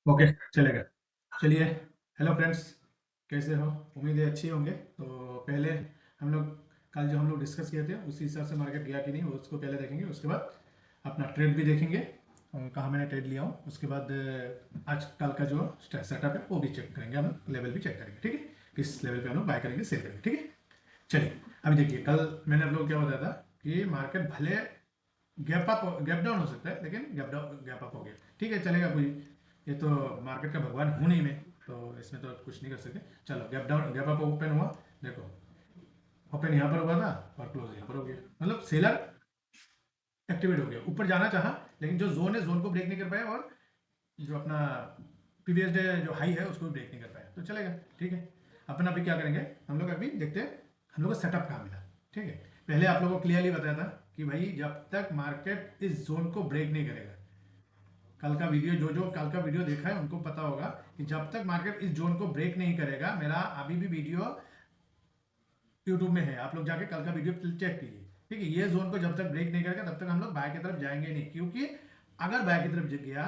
Okay, चलेगा। चलिए। Hello friends, कैसे हो? उम्मीद है अच्छी होंगे। तो पहले हम लोग कल जो हम लोग डिस्कस किए थे उसी हिसाब से मार्केट गया कि नहीं वो उसको पहले देखेंगे। उसके बाद अपना ट्रेड भी देखेंगे और कहाँ मैंने ट्रेड लिया हूँ। उसके बाद आज कल का जो सेटअप है वो भी चेक करेंगे, हम लोग लेवल भी चेक करेंगे। ठीक है, किस लेवल पे हम लोग बाय करेंगे, सेल करेंगे। ठीक है, चलिए। अभी देखिए, कल मैंने आप लोग को क्या बताया था कि मार्केट भले गैप डाउन हो सकता है, लेकिन गैप अप हो गया। ठीक है, चलेगा। कोई ये तो मार्केट का भगवान हूँ नहीं मैं, तो इसमें तो कुछ नहीं कर सकते। चलो, गैप अप ओपन हुआ। देखो, ओपन यहाँ पर हुआ था और क्लोज यहाँ पर हो गया। मतलब सेलर एक्टिवेट हो गया, ऊपर जाना चाहा, लेकिन जो जोन है जोन को ब्रेक नहीं कर पाया, और जो अपना प्रीवियस डे जो हाई है उसको भी ब्रेक नहीं कर पाया। तो चलेगा, ठीक है। अपन अभी क्या करेंगे, हम लोग अभी देखते हैं हम लोग को सेटअप कहाँ मिला। ठीक है, पहले आप लोगों को क्लियरली बताया था कि भाई जब तक मार्केट इस जोन को ब्रेक नहीं करेगा, कल का वीडियो जो जो कल का वीडियो देखा है उनको पता होगा कि जब तक मार्केट इस जोन को ब्रेक नहीं करेगा, मेरा अभी भी वीडियो यूट्यूब में है, आप लोग जाके कल का वीडियो चेक कीजिए। ठीक है, ये जोन को जब तक ब्रेक नहीं करेगा तब तक हम लोग बाय की तरफ जाएंगे नहीं, क्योंकि अगर बाय की तरफ गया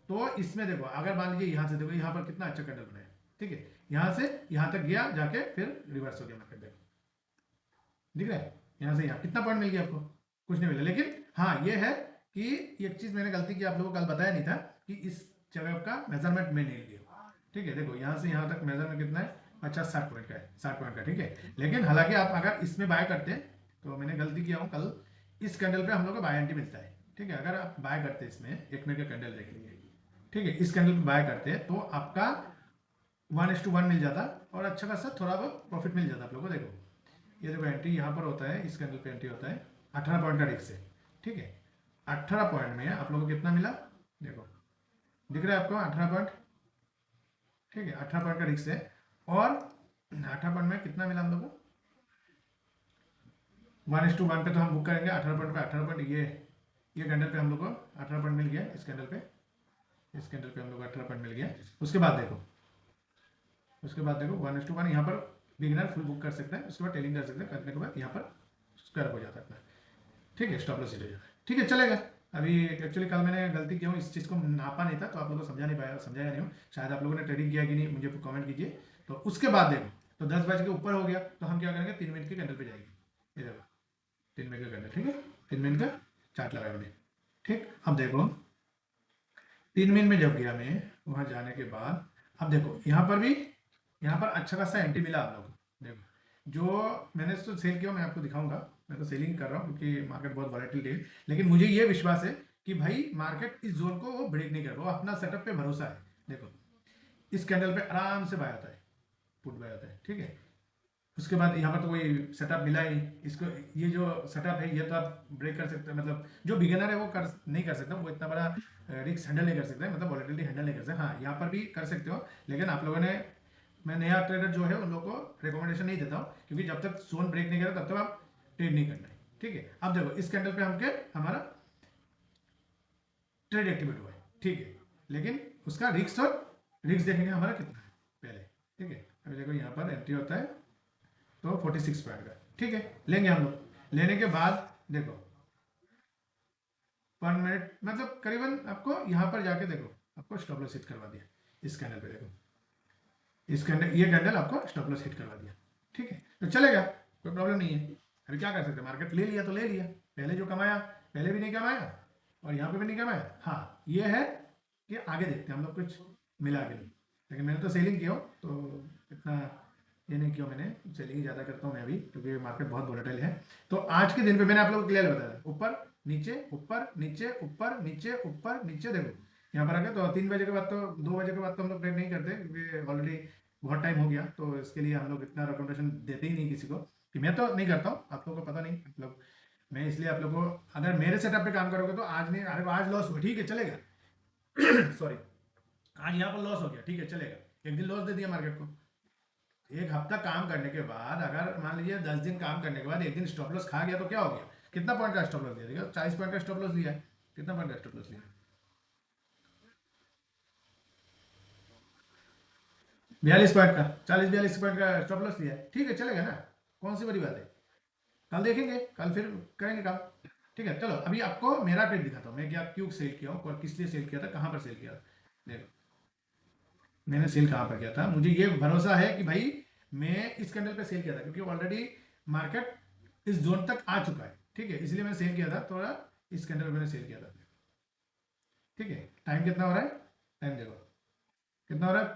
तो इसमें देखो, अगर मान लीजिए यहाँ से देखो, यहाँ पर कितना अच्छा कैंडल बनाया। ठीक है, यहाँ से यहाँ तक गया, जाके फिर रिवर्स हो गया मार्केट। देखो, दिख रहा है? यहाँ से यहाँ कितना पॉइंट मिल गया आपको? कुछ नहीं मिला। लेकिन हाँ, ये है कि एक चीज मैंने गलती की, आप लोगों को कल बताया नहीं था कि इस जगह का मेजरमेंट में नहीं लिया। ठीक है, देखो यहाँ से यहाँ तक मेजरमेंट कितना है, 50-60 पॉइंट का है, 60 पॉइंट का। ठीक है, लेकिन हालांकि आप अगर इसमें बाय करते हैं, तो मैंने गलती किया हूँ, कल इस कैंडल पे हम लोग को बाय एंट्री मिलता है। ठीक है, अगर आप बाय करते हैं इसमें, एक मिनट का कैंडल देख लीजिए। ठीक है, इस कैंडल पे बाय करते हैं तो आपका 1:1 मिल जाता, और अच्छा खासा थोड़ा बहुत प्रॉफिट मिल जाता आप लोगों को। देखो, ये देखो, एंट्री यहाँ पर होता है, इस कैंडल पे एंट्री होता है 18 पॉइंट का रिस्क है। ठीक है, 18 पॉइंट में आप लोगों को कितना मिला? देखो, दिख रहा है आपको 18 पॉइंट? ठीक है, 18 पॉइंट का रिस्क है, और 18 पॉइंट में कितना मिला हम लोग को? 1:1 पे तो हम बुक करेंगे 18 पॉइंट पे। 18 पॉइंट ये कैंडल पे हम लोग को 18 पॉइंट मिल गया। इस कैंडल पे हम लोग को 18 पॉइंट मिल गया। उसके बाद देखो 1:1 यहाँ पर बिगिनर फुल बुक कर सकता है, उसके बाद टेलिंग कर सकता है, करने के बाद यहाँ पर स्क्वायर हो जाता है अपना। ठीक है, स्टॉप लॉस हिट हो जाता है। ठीक है, चलेगा। अभी एक्चुअली कल मैंने गलती की हूँ, इस चीज़ को नापा नहीं था, तो आप लोगों को समझा नहीं पाया, समझाया नहीं हूँ। शायद आप लोगों ने ट्रेडिंग किया कि नहीं, मुझे कमेंट कीजिए। तो उसके बाद देखो, तो 10 बज के ऊपर हो गया, तो हम क्या करेंगे, 3 मिनट के कैंडल पे जाएंगे। ये देखो, 3 मिनट का कैंडल। ठीक है, 3 मिनट का चार्ट लगाया हमने। ठीक, अब देखो, 3 मिनट में जब गया मैं वहाँ जाने के बाद, अब देखो यहाँ पर भी, यहाँ पर अच्छा खासा एंट्री मिला आप लोगों को। देखो, जो मैंने तो सेल किया मैं आपको दिखाऊंगा। मैं तो सेलिंग कर रहा हूँ क्योंकि मार्केट बहुत वॉलेटिलिटी है, लेकिन मुझे ये विश्वास है कि भाई मार्केट इस जोन को वो ब्रेक नहीं कर रहा, वो अपना सेटअप पे भरोसा है। देखो, इस कैंडल पे आराम से बाय होता है, पुट बाय होता है। ठीक है, उसके बाद यहाँ पर तो कोई सेटअप मिला ही नहीं इसको। ये जो सेटअप है ये तो आप ब्रेक कर सकते हैं, मतलब जो बिगिनर है वो कर नहीं कर सकता, वो इतना बड़ा रिस्क हैंडल नहीं कर सकता है, मतलब वॉलेटिलिटी हैंडल नहीं कर सकता। हाँ, यहाँ पर भी कर सकते हो, लेकिन आप लोगों ने, मैं नया ट्रेडर जो है उन लोगों को रिकमेंडेशन नहीं देता हूँ, क्योंकि जब तक जोन ब्रेक नहीं करेगा तब तक आप ट्रेड नहीं करना है। ठीक है, अब देखो, इस कैंडल पे हमारा ट्रेड एक्टिवेट हुआ है। ठीक है, लेकिन उसका रिस्क देखेंगे हमारा कितना है पहले। ठीक है, अभी देखो यहाँ पर एंट्री होता है तो 46 पॉइंट का। ठीक है, लेंगे हम लोग। लेने के बाद देखो, 1 मिनट मतलब करीबन आपको यहाँ पर जाके देखो, आपको स्टॉप लॉस हिट करवा दिया। इस कैंडल पे देखो, इस कैंडल, ये कैंडल आपको स्टॉप लॉस हिट करवा दिया। ठीक है, तो चलेगा, कोई प्रॉब्लम नहीं है। अभी क्या कर सकते हैं, मार्केट ले लिया तो ले लिया, पहले जो कमाया पहले भी नहीं कमाया, और यहाँ पे भी नहीं कमाया। हाँ, ये है कि आगे देखते हैं हम लोग कुछ मिला कि नहीं। लेकिन मैंने तो सेलिंग किया हो, तो इतना ये नहीं किया मैंने, सेलिंग ही ज़्यादा करता हूँ मैं अभी, क्योंकि मार्केट बहुत वोलेटाइल है। तो आज के दिन पे मैंने आप लोगों को क्लियर बताया, ऊपर नीचे, ऊपर नीचे, ऊपर नीचे, ऊपर नीचे। देखो, यहाँ पर आ गया, तो 3 बजे के बाद तो, 2 बजे के बाद तो हम लोग ट्रेड नहीं करते, क्योंकि ऑलरेडी बहुत टाइम हो गया, तो इसके लिए हम लोग इतना रिकमेंडेशन देते ही नहीं किसी को, कि मैं तो नहीं करता हूँ, आप लोगों को पता नहीं, मतलब मैं इसलिए आप लोगों को, अगर मेरे सेटअप पे काम करोगे तो आज नहीं, अरे आज लॉस हुआ, ठीक है चलेगा। सॉरी, आज यहाँ पर लॉस हो गया, ठीक है चलेगा, एक दिन लॉस दे दिया मार्केट को। एक हफ्ता काम करने के बाद, अगर मान लीजिए 10 दिन काम करने के बाद एक दिन स्टॉप लॉस खा गया तो क्या हो गया? कितना पॉइंट का स्टॉप लॉस दिया? देखो, 40 पॉइंट का स्टॉप लॉस लिया है। कितना पॉइंट का स्टॉप लॉस लिया? 42 पॉइंट का, 40-42 पॉइंट का स्टॉप लॉस लिया है। ठीक है, चलेगा ना, कौन सी बड़ी बात है। कल देखेंगे, कल फिर करेंगे काम। ठीक है, चलो अभी आपको मेरा ट्रेड दिखाता हूँ, मैं क्या क्यों सेल किया हूँ और किस लिए सेल किया था, कहाँ पर सेल किया था। देखो, मैंने सेल कहाँ पर किया था, मुझे ये भरोसा है कि भाई मैं इस कैंडल पे सेल किया था, क्योंकि ऑलरेडी मार्केट इस जोन तक आ चुका है, ठीक है, इसलिए मैंने सेल किया था, थोड़ा इस कैंडल पे मैंने सेल किया था, ठीक है। टाइम कितना हो रहा है, टाइम देखो कितना हो रहा है,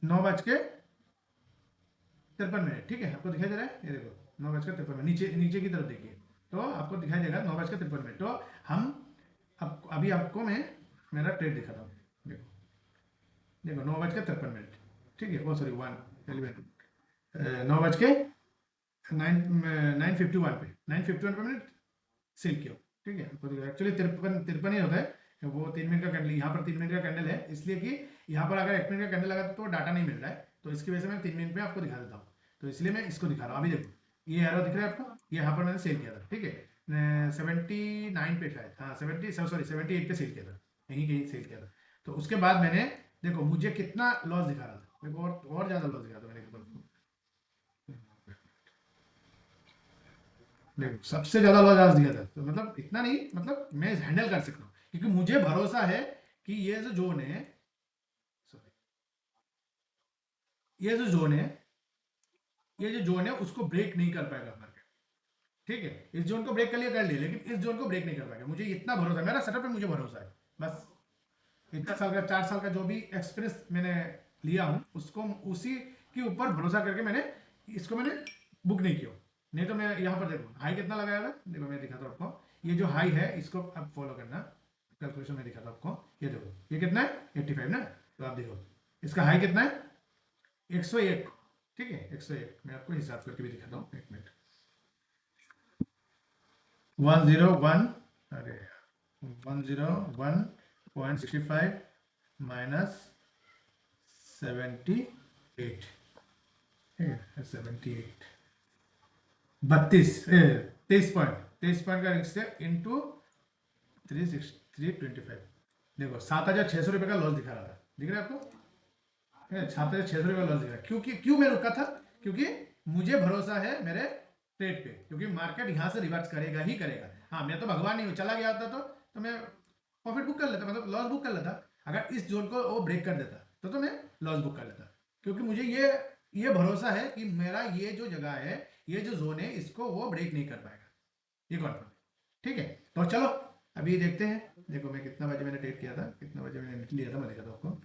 9:53, ठीक है, आपको दिखाई दे रहा है, ये देखो 9:53, नीचे नीचे की तरफ देखिए, तो आपको दिखाई देगा 9:53। तो हम अब अभी आपको मैं मेरा ट्रेड दिखाता हूँ, देखो देखो 9:53, ठीक है, वो सॉरी 9 9:51 पे 9:51 पे मैंने सेल किया, ठीक है। आपको देखो एक्चुअली 53 ही होता है, वो 3 मिनट का कैंडल, यहाँ पर 3 मिनट का कैंडल है, इसलिए कि यहाँ पर अगर 1 मिनट का कैंडल लगा तो डाटा नहीं मिल रहा है, तो इसकी वजह से मैं 3 मिनट पे आपको दिखा देता हूँ, तो इसलिए मैं इसको दिखा रहा हूँ। अभी देखो ये एरो दिख रहा है आपको, ये यहाँ पर मैंने सेल किया था, ठीक है, 79 पे शायद, हाँ 78 पे सेल किया था, यहीं कहीं सेल किया था। तो उसके बाद मैंने देखो मुझे कितना लॉस दिखा रहा था, मेरे को और ज़्यादा लॉस दिखा था मैंने, देखो सबसे ज़्यादा लॉस आज दिया था, तो मतलब इतना नहीं, मतलब मैं हैंडल कर सकता हूँ, क्योंकि मुझे भरोसा है कि ये जो जोन है, sorry, ये जो जोन है, ये जो जोन है उसको ब्रेक नहीं कर पाएगा मार्केट, ठीक है। इस जोन को ब्रेक कर लिया, लेकिन इस जोन को ब्रेक नहीं कर पाएगा, मुझे इतना भरोसा है, मेरा सेटअप पे मुझे भरोसा है, बस इतना साल का 4 साल का जो भी एक्सपीरियंस मैंने लिया हूँ उसको, उसी के ऊपर भरोसा करके मैंने इसको मैंने बुक नहीं किया, नहीं तो मैं यहाँ पर देखो हाई कितना लगाया था, देखो मैं दिखाता हूँ आपको, ये जो हाई है इसको अब फॉलो करना, कैलकुलेशन में दिखाता हूँ आपको, ये देखो ये कितना है 85 ना, तो आप देखो इसका हाई कितना है 101, ठीक है 101, मैं आपको हिसाब करके भी दिखाता हूँ, 1 मिनट, 101, अरे 101.65 माइनस 78, ठीक है 78, 23 पॉइंट का रिस्क है इंटू 325, देखो 7,600 रुपये का लॉस दिखा रहा था, दिख रहा है आपको, 7,600 रुपये का लॉस दिख रहा है, क्योंकि क्यों मैं रुका था, क्योंकि मुझे भरोसा है मेरे ट्रेड पे, क्योंकि मार्केट यहाँ से रिवर्स करेगा ही करेगा, हाँ मैं तो भगवान नहीं हूँ, चला गया होता तो मैं प्रॉफिट बुक कर लेता, मतलब लॉस बुक कर लेता, अगर इस जोन को वो ब्रेक कर देता तो मैं लॉस बुक कर लेता, क्योंकि मुझे ये भरोसा है कि मेरा ये जो जगह है, ये जो जोन है, इसको वो ब्रेक नहीं कर पाएगा, ये कॉन्फर्म, ठीक है। तो चलो अभी देखते हैं, देखो मैं कितना बजे मैंने ट्रेड किया था, कितना बजे मैंने लिया था, मैं दिखाता हूँ आपको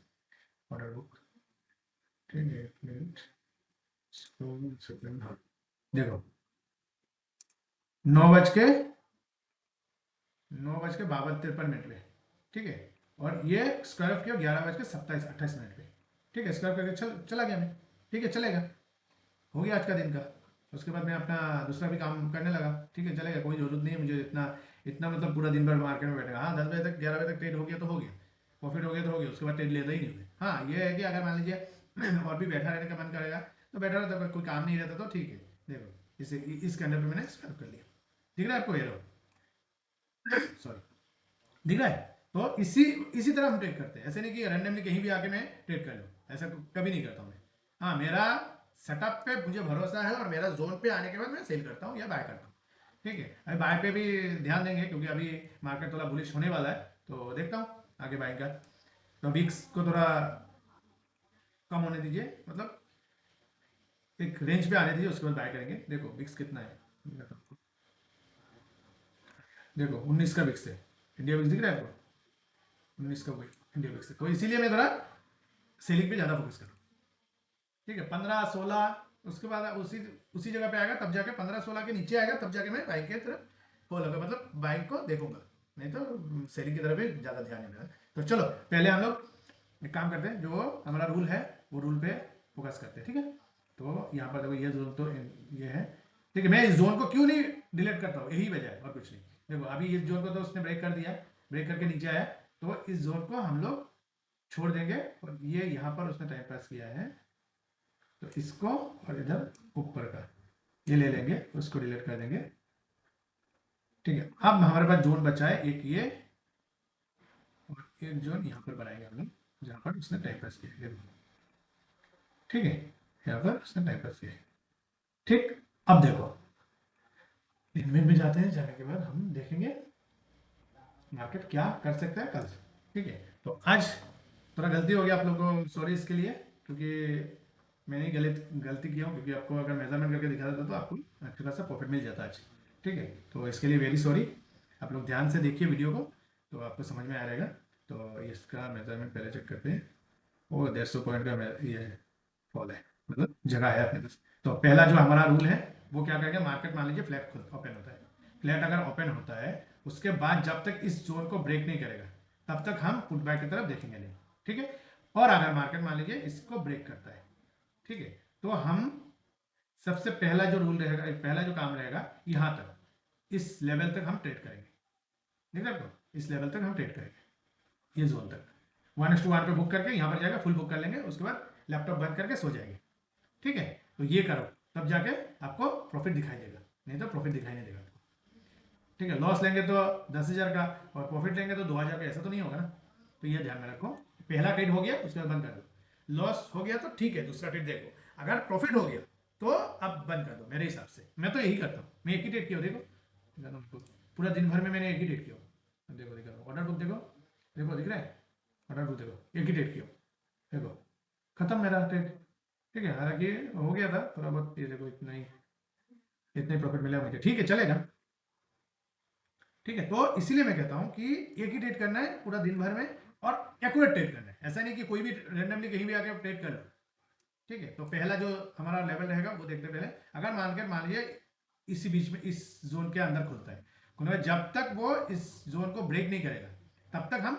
ऑर्डर बुक, ठीक है 1 मिनट, सेकंड, हाँ देखो 9:52 पे, ठीक है, और ये स्क्वायर किया 11:27-28 पे, ठीक है, स्क्वायर करके चला गया मैं, ठीक है चलेगा, हो गया आज का दिन का। उसके बाद मैं अपना दूसरा भी काम करने लगा, ठीक है चलेगा, कोई ज़रूरत नहीं है मुझे इतना इतना मतलब पूरा दिन भर मार्केट में बैठेगा, हाँ 10 बजे तक 11 बजे तक ट्रेड हो गया तो हो गया, प्रॉफिट हो गया तो हो गया, उसके बाद ट्रेड लेता ही नहीं मैं, हाँ ये है कि अगर मान लीजिए और भी बैठा रहने का मन करेगा तो बैठा रहता, कोई काम नहीं रहता तो ठीक है, देखो इसे इस कैंडल पे मैंने स्क्रैप कर लिया, दिख रहा है आपको, एरो, सॉरी, दिख रहा है। तो इसी इसी तरह हम ट्रेड करते हैं, ऐसे नहीं कि रैंडमली कहीं भी आके मैं ट्रेड कर लूँ, ऐसा कभी नहीं करता हूँ मैं, हाँ मेरा सेटअप पे मुझे भरोसा है, और मेरा जोन पे आने के बाद मैं सेल करता हूँ या बाय करता हूँ, ठीक है। अभी बाय पे भी ध्यान देंगे, क्योंकि अभी मार्केट थोड़ा बुलिश होने वाला है, तो देखता हूँ आगे बाइंग का, तो विक्स को थोड़ा कम होने दीजिए, मतलब एक रेंज पे आने दीजिए, उसके बाद बाय करेंगे। देखो विक्स कितना है, देखो 19 का विक्स है, इंडिया विक्स दिख रहा है आपको, 19 का वही इंडिया विक्स है, तो इसीलिए मैं थोड़ा सेलिंग पे ज़्यादा फोकस कर रहा हूँ, ठीक है। 15-16 उसके बाद उसी उसी जगह पे आएगा, तब जाके 15-16 के नीचे आएगा, तब जाके मैं बाइक की तरफ फॉलो होगा, मतलब बाइक को देखूंगा, नहीं तो सेलिंग की तरफ भी ज़्यादा ध्यान नहीं मेरा। तो चलो पहले हम लोग एक काम करते हैं, जो हमारा रूल है वो रूल पे फोकस करते हैं, ठीक है। तो यहाँ पर देखो ये जोन तो ये है, ठीक है, मैं इस जोन को क्यों नहीं डिलीट करता हूँ, यही वजह है और कुछ नहीं। देखो अभी इस जोन को तो उसने ब्रेक कर दिया, ब्रेक करके नीचे आया, तो इस जोन को हम लोग छोड़ देंगे, और ये यहाँ पर उसने टाइम पास किया है, तो इसको और इधर ऊपर का ये ले लेंगे, उसको डिलीट कर देंगे, ठीक है। अब हमारे पास जोन बचा है एक ये, और एक जोन यहाँ पर बनाएंगे हम लोग, जहाँ पर उसने टाइम पास किया, देखो ठीक है, यहाँ पर उसने टाइम पास किया, ठीक। अब देखो इनमें भी जाते हैं, जाने के बाद हम देखेंगे मार्केट क्या कर सकता है कल, ठीक है। तो आज थोड़ा गलती हो गया आप लोगों को, सॉरी इसके लिए, क्योंकि मैंने ही गलती किया हूँ, क्योंकि आपको अगर मेजरमेंट करके दिखा देता तो आपको अच्छा खासा प्रॉफिट मिल जाता आज। ठीक है, तो इसके लिए वेरी सॉरी। आप लोग ध्यान से देखिए वीडियो को, तो आपको समझ में आ रहेगा। तो इसका मेजरमेंट पहले चेक करते हैं। वो 150 पॉइंट का ये फॉल है, मतलब जगह है अपने पास। तो पहला जो हमारा रूल है वो क्या करेगा, मार्केट मान लीजिए फ्लैट ओपन होता है, फ्लैट अगर ओपन होता है उसके बाद जब तक इस जोन को ब्रेक नहीं करेगा तब तक हम पुट बैक की तरफ देखेंगे नहीं। ठीक है, और अगर मार्केट मान लीजिए इसको ब्रेक करता है, ठीक है, तो हम सबसे पहला जो रूल रहेगा, पहला जो काम रहेगा, यहां तक, इस लेवल तक हम ट्रेड करेंगे। देख रहे हो, इस लेवल तक हम ट्रेड करेंगे, ये जोन तक 1:1 पे बुक करके यहाँ पर जाएगा, फुल बुक कर लेंगे, उसके बाद लैपटॉप बंद करके सो जाएंगे। ठीक है, तो ये करो, तब जाके आपको प्रॉफिट दिखाई देगा, नहीं तो प्रॉफिट दिखाई नहीं देगा आपको। ठीक है, लॉस लेंगे तो 10,000 का और प्रॉफिट लेंगे तो 2,000 का, ऐसा तो नहीं होगा ना। तो ये ध्यान में रखो, पहला ट्रेड हो गया उसके बाद बंद कर दो, लॉस हो गया तो ठीक है दूसरा ट्रेड देखो, अगर प्रॉफिट हो गया तो अब बंद कर दो। मेरे हिसाब से मैं तो यही करता हूँ, मैं एक ही ट्रेड किया, देखो पूरा दिन भर में मैंने एक ही ट्रेड किया। देखो देखो ऑर्डर बुक देखो, देखो दिख रहा है, ऑर्डर बुक देखो, एक ही ट्रेड किया, देखो खत्म मेरा ट्रेड। ठीक है, हालांकि हो गया था थोड़ा बहुत, ये देखो इतना ही प्रॉफिट मिला मुझे, ठीक है चलेगा। ठीक है, तो इसीलिए मैं कहता हूं कि एक ही ट्रेड करना है पूरा दिन भर में, और एक्यूरेट ट्रेड करना है, ऐसा नहीं कि कोई भी रेंडमली कहीं भी आके ट्रेड कर लो। ठीक है, तो पहला जो हमारा लेवल रहेगा वो देखते पहले, अगर मान लीजिए इसी बीच में इस जोन के अंदर खुलता है, जब तक वो इस जोन को ब्रेक नहीं करेगा तब तक हम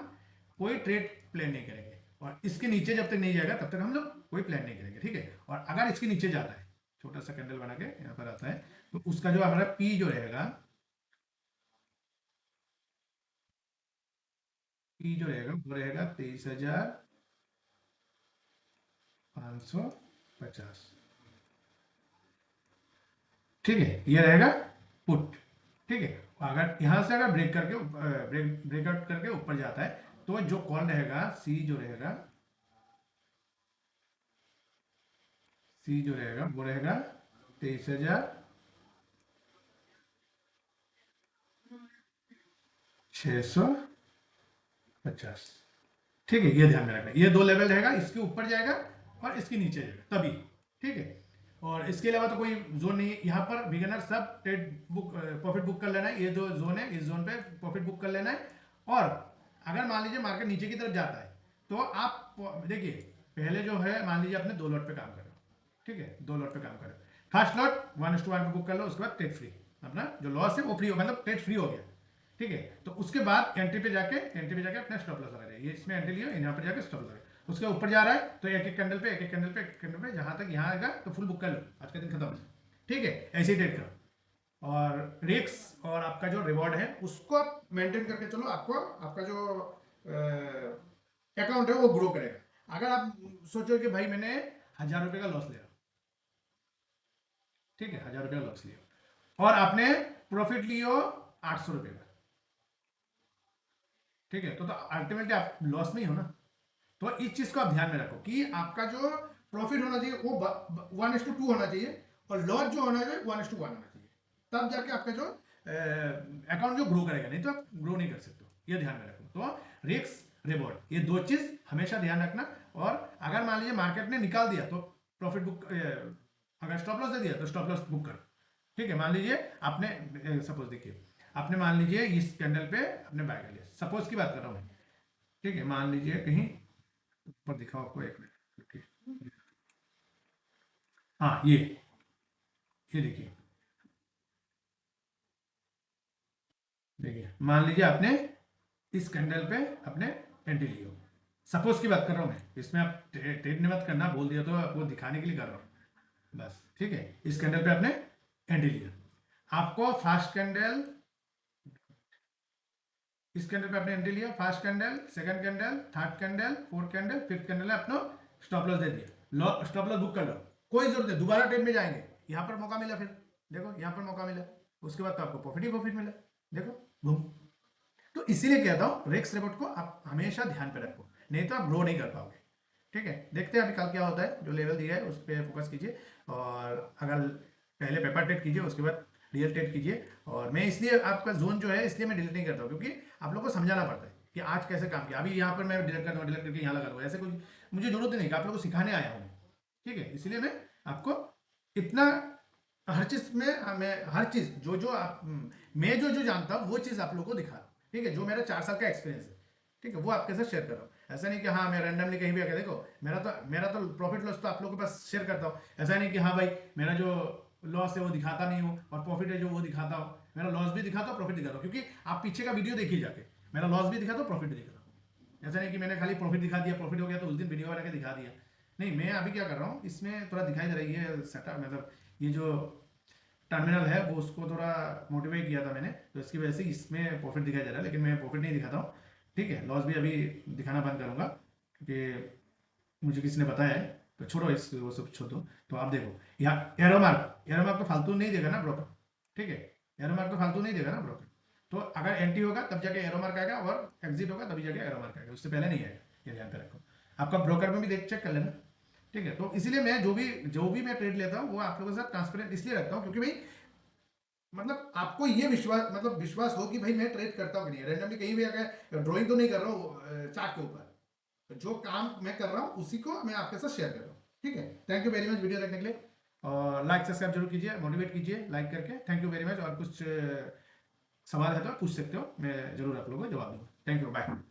कोई ट्रेड प्लान नहीं करेंगे, और इसके नीचे जब तक नहीं जाएगा तब तक हम लोग कोई प्लान नहीं करेंगे। ठीक है, और अगर इसके नीचे जाता है, छोटा सा कैंडल बना के यहाँ पर आता है, तो उसका जो हमारा पी जो रहेगा, पी जो रहेगा वो रहेगा 23,550। ठीक है, ये रहेगा पुट। ठीक है, अगर यहां से अगर ब्रेक करके ब्रेकआउट करके ऊपर जाता है, तो जो कॉल रहेगा सी जो रहेगा, सी जो रहेगा वो रहेगा 23,650। ठीक है, ये ध्यान में रखना, ये दो लेवल रहेगा, इसके ऊपर जाएगा और इसके नीचे जाएगा तभी। ठीक है, और इसके अलावा तो कोई जोन नहीं है यहाँ पर, बिगिनर सब ट्रेड बुक प्रॉफिट बुक कर लेना है, ये जो जोन है इस जोन पे प्रॉफिट बुक कर लेना है। और अगर मान लीजिए मार्केट नीचे की तरफ जाता है, तो आप देखिए, पहले जो है मान लीजिए आपने 2 लॉट पे काम करो, ठीक है, 2 लॉट पे काम करो, फर्स्ट लॉट 1:1 पे बुक कर लो, उसके बाद ट्रेड फ्री, अपना जो लॉस है वो फ्री हो, मतलब ट्रेड फ्री हो गया। ठीक है, तो उसके बाद एंट्री पे जाके अपना स्टॉप लॉस लगा ये इसमें एंट्री लियो, यहाँ पर जाके स्टॉप लगा, उसके ऊपर जा रहा है तो एक एक कैंडल पे एक एक कैंडल पे एक एक कैंडल पे जहां तक यहाँ आएगा तो फुल बुक कर लो, आज का दिन खत्म। ठीक है, ऐसे ही ट्रेड करो, और रिक्स और आपका जो रिवॉर्ड है उसको आप मेंटेन करके चलो, आपको आपका जो अकाउंट है वो ग्रो करेगा। अगर आप सोचो कि भाई मैंने 1,000 रुपये का लॉस लिया, ठीक है, 1,000 रुपये का लॉस लिया, और आपने प्रॉफिट लियो 800 रुपये का, ठीक है, तो अल्टीमेटली आप लॉस में ही हो ना। तो इस चीज को आप ध्यान में रखो कि आपका जो प्रॉफिट होना चाहिए वो 1:2 होना चाहिए, और लॉस जो होना चाहिए 1:1 होना चाहिए, तब जाके आपका जो अकाउंट जो ग्रो करेगा, नहीं तो आप ग्रो नहीं कर सकते, ये ध्यान में रखो। तो रिस्क रिवॉर्ड, ये दो चीज हमेशा ध्यान रखना। और अगर मान लीजिए मार्केट ने निकाल दिया तो प्रॉफिट बुक, अगर स्टॉप लॉस दे दिया तो स्टॉप लॉस बुक करो। ठीक है, मान लीजिए आपने सपोज देखिए, आपने मान लीजिए इस कैंडल पे आपने बाय कर लिया, सपोज की बात कर रहा हूं मैं। ठीक है, मान लीजिए कहीं ऊपर दिखाओ आपको, एक मिनट रुकिए। हाँ, ये देखिए, देखिए मान लीजिए आपने इस कैंडल पे अपने एंट्री लियो, सपोज की बात कर रहा हूं मैं, इसमें आप ट्रेड नहीं मत करना, बोल दिया तो आपको दिखाने के लिए कर रहा हूं बस। ठीक है, इस कैंडल पे आपने एंट्री लिया, आपको फास्ट कैंडल, इस कैंडल पे आपने एंट्री लिया, fast candle, second candle, third candle, fourth candle, fifth candle है, अपना स्टॉप लॉस दे दिया, स्टॉप लॉस बुक कर लो, कोई जरूरत नहीं दोबारा ट्रेड में जाएंगे, यहां पर मौका मिला, फिर देखो यहां पर मौका मिला, उसके बाद तो आपको प्रॉफिट ही प्रॉफिट मिला, देखो घूम। तो इसीलिए कहता हूं रिस्क रिवॉर्ड को आप हमेशा ध्यान पे रखो, नहीं तो आप ग्रो नहीं कर पाओगे। ठीक है, देखते हैं अभी कल क्या होता है, जो लेवल दिया है उस पर फोकस कीजिए, और अगर पहले पेपर ट्रेड कीजिए उसके बाद रियल ट्रेड कीजिए। और मैं इसलिए आपका जोन जो है इसलिए मैं डिलीट नहीं करता हूँ, क्योंकि आप लोग को समझाना पड़ता है कि आज कैसे काम किया। अभी यहाँ पर मैं डिलीट कर दूँगा, डिलीट करके यहाँ लगा दूँगा, ऐसे कुछ मुझे जरूरत नहीं कि आप लोगों को सिखाने आया हूँ, ठीक है। इसलिए मैं आपको इतना हर चीज़ में मैं हर चीज़ जो जो आप मैं जो जो जानता हूँ वो चीज़ आप लोगों को दिखा रहा हूँ, ठीक है। जो मेरा 4 साल का एक्सपीरियंस है, ठीक है, वो आपके साथ शेयर कर रहा हूँ। ऐसा नहीं कि हाँ मैं रैंडमली कहीं भी आके देखो, मेरा तो प्रॉफिट लॉस तो आप लोगों के पास शेयर करता हूँ। ऐसा नहीं कि हाँ भाई मेरा जो लॉस है वो दिखाता नहीं हूँ और प्रॉफिट है जो वो दिखाता हूँ। मेरा लॉस भी दिखाता हूँ, प्रॉफिट दिखाता हूँ, क्योंकि आप पीछे का वीडियो देखिए जाके, मेरा लॉस भी दिखाता हूँ, प्रॉफिट भी दिखाता हूँ। ऐसा नहीं कि मैंने खाली प्रॉफिट दिखा दिया, प्रॉफिट हो गया तो उस दिन वीडियो बना के दिखा दिया। नहीं, मैं अभी क्या कर रहा हूँ, इसमें थोड़ा दिखाई दे रही है सेटअप, मतलब ये जो टर्मिनल है वो उसको थोड़ा मोटिवेट किया था मैंने, तो इसकी वजह से इसमें प्रॉफिट दिखाई दे रहा है, लेकिन मैं प्रॉफिट नहीं दिखाता हूँ, ठीक है। लॉस भी अभी दिखाना बंद करूँगा, क्योंकि मुझे किसी ने बताया है, तो छोड़ो इस वो सब छोड़ो। तो आप देखो यहाँ एरो मार्क तो फालतू नहीं देगा ना ब्रोकर, ठीक है। एरो मार्क तो फालतू नहीं देगा ना ब्रोकर। तो अगर एंटी होगा तब जाके एरो मार्क आएगा, और एग्जिट होगा तभी जाके एरो मार्क आएगा, उससे पहले नहीं आएगा, ये ध्यान पे रखो। आपका ब्रोकर में भी देख चेक कर लेना, ठीक है। तो इसीलिए मैं जो भी मैं ट्रेड लेता हूँ वो आप लोगों के साथ ट्रांसपेरेंट इसलिए रखता हूँ, क्योंकि भाई मतलब आपको ये विश्वास हो कि भाई मैं ट्रेड करता हूँ कि नहीं, रैंडमली कहीं भी अगर ड्राइंग तो नहीं कर रहा हूँ चार्ट के ऊपर, जो काम मैं कर रहा हूँ उसी को मैं आपके साथ शेयर कर रहा हूँ, ठीक है। Thank you very much video देखने के लिए, और लाइक सब्सक्राइब जरूर कीजिए, मोटिवेट कीजिए लाइक करके। थैंक यू वेरी मच, और कुछ सवाल है तो आप पूछ सकते हो, मैं जरूर आप लोगों को जवाब दूंगा। Thank you, bye.